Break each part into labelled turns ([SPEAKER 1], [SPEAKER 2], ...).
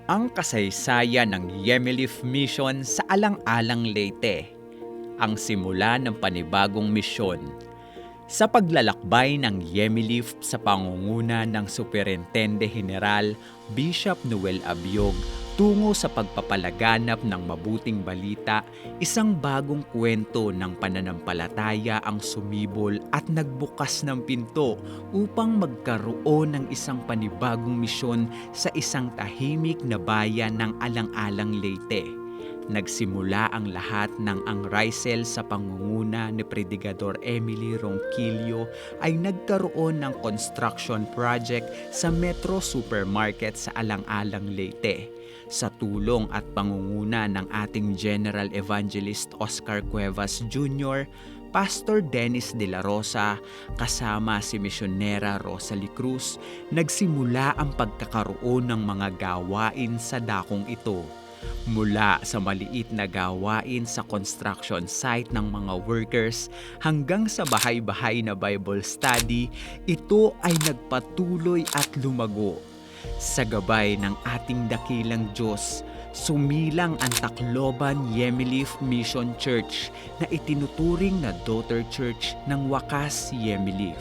[SPEAKER 1] Ang kasaysayan ng Yemilif Mission sa Alang-Alang, Leyte, ang simula ng panibagong misyon. Sa paglalakbay ng Yemilif sa pangunguna ng Superintende General Bishop Noel Abiog tungo sa pagpapalaganap ng mabuting balita, isang bagong kwento ng pananampalataya ang sumibol at nagbukas ng pinto upang magkaroon ng isang panibagong misyon sa isang tahimik na bayan ng Alang-Alang, Leyte. Nagsimula ang lahat ng ang Rysel sa pangunguna ni Predigador Emily Ronquillo ay nagkaroon ng construction project sa Metro Supermarket sa Alang-Alang, Leyte. Sa tulong at pangunguna ng ating General Evangelist Oscar Cuevas Jr., Pastor Dennis de la Rosa, kasama si Misyonera Rosalie Cruz, nagsimula ang pagkakaroon ng mga gawain sa dakong ito. Mula sa maliit na gawain sa construction site ng mga workers hanggang sa bahay-bahay na Bible study, ito ay nagpatuloy at lumago. Sa gabay ng ating dakilang Diyos, sumilang ang Tacloban Yemilif Mission Church na itinuturing na daughter church ng Wakas Yemilif.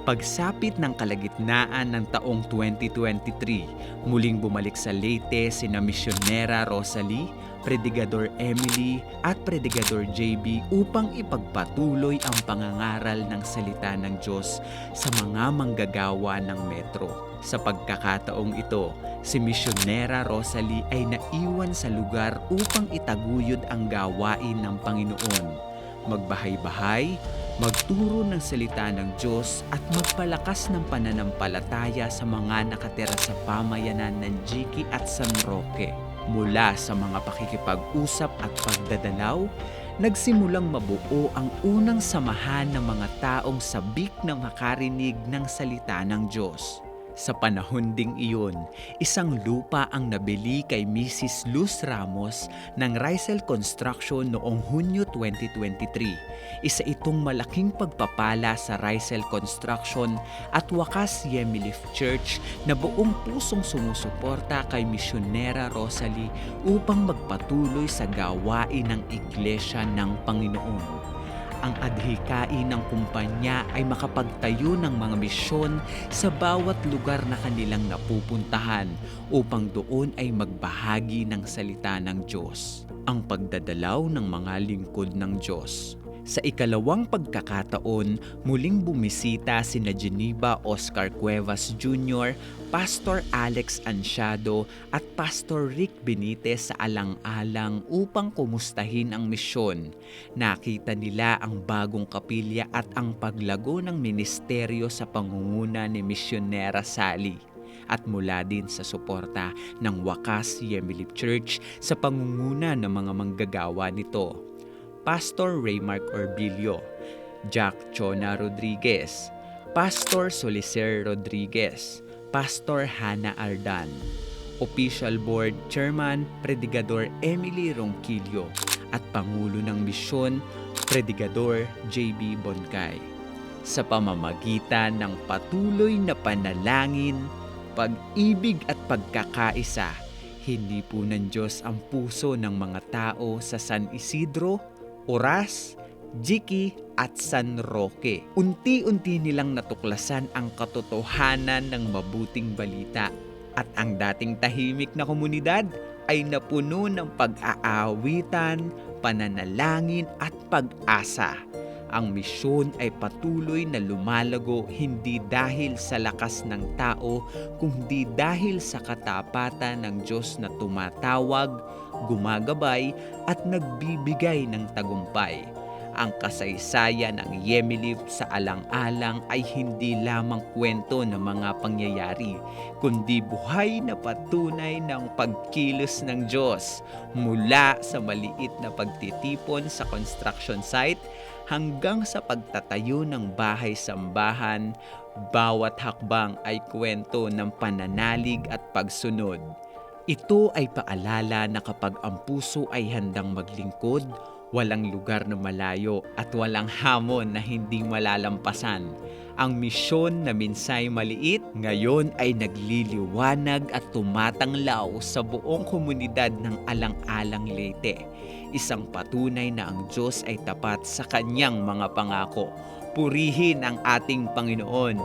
[SPEAKER 1] Pagsapit ng kalagitnaan ng taong 2023, muling bumalik sa Leyte sina Misyonera Rosalie, Predigador Emily at Predigador JB upang ipagpatuloy ang pangangaral ng salita ng Diyos sa mga manggagawa ng metro. Sa pagkakataong ito, si Misyonera Rosalie ay naiwan sa lugar upang itaguyod ang gawain ng Panginoon. Magbahay-bahay, magturo ng salita ng Diyos at magpalakas ng pananampalataya sa mga nakatira sa pamayanan ng Jiki at San Roque. Mula sa mga pakikipag-usap at pagdadalaw, nagsimulang mabuo ang unang samahan ng mga taong sabik na makarinig ng salita ng Diyos. Sa panahon ding iyon, isang lupa ang nabili kay Mrs. Luz Ramos ng Rysel Construction noong Hunyo 2023. Isa itong malaking pagpapala sa Rysel Construction at Wakas Yemilif Church na buong pusong sumusuporta kay Misyonera Rosalie upang magpatuloy sa gawain ng Iglesia ng Panginoon. Ang adhikain ng kumpanya ay makapagtayo ng mga misyon sa bawat lugar na kanilang napupuntahan upang doon ay magbahagi ng salita ng Diyos. Ang pagdadalaw ng mga lingkod ng Diyos. Sa ikalawang pagkakataon, muling bumisita sina Geneva Oscar Cuevas Jr., Pastor Alex Ansiado at Pastor Rick Benitez sa Alang-Alang upang kumustahin ang misyon. Nakita nila ang bagong kapilya at ang paglago ng ministeryo sa pangunguna ni Misyonera Sally. At mula din sa suporta ng Wakas Yemilif Church sa pangunguna ng mga manggagawa nito. Pastor Raymark Orbilio, Jack Chona Rodriguez, Pastor Solicer Rodriguez, Pastor Hannah Ardan, Official Board Chairman Predigador Emily Ronquillo at Pangulo ng Misyon Predigador JB Boncay. Sa pamamagitan ng patuloy na panalangin, pag-ibig at pagkakaisa, hindi po ng Diyos ang puso ng mga tao sa San Isidro, Oras, Jiki at San Roque. Unti-unti nilang natuklasan ang katotohanan ng mabuting balita at ang dating tahimik na komunidad ay napuno ng pag-aawitan, pananalangin at pag-asa. Ang misyon ay patuloy na lumalago hindi dahil sa lakas ng tao, kundi dahil sa katapatan ng Diyos na tumatawag, gumagabay at nagbibigay ng tagumpay. Ang kasaysayan ng Yemilif sa Alang-Alang ay hindi lamang kwento ng mga pangyayari, kundi buhay na patunay ng pagkilos ng Diyos mula sa maliit na pagtitipon sa construction site hanggang sa pagtatayo ng bahay-sambahan. Bawat hakbang ay kwento ng pananalig at pagsunod. Ito ay paalala na kapag ang puso ay handang maglingkod, Walang lugar na malayo at walang hamon na hindi malalampasan. Ang misyon na minsay maliit, ngayon ay nagliliwanag at tumatanglaw sa buong komunidad ng Alang-alang Leyte. Isang patunay na ang Diyos ay tapat sa kanyang mga pangako. Purihin ang ating Panginoon.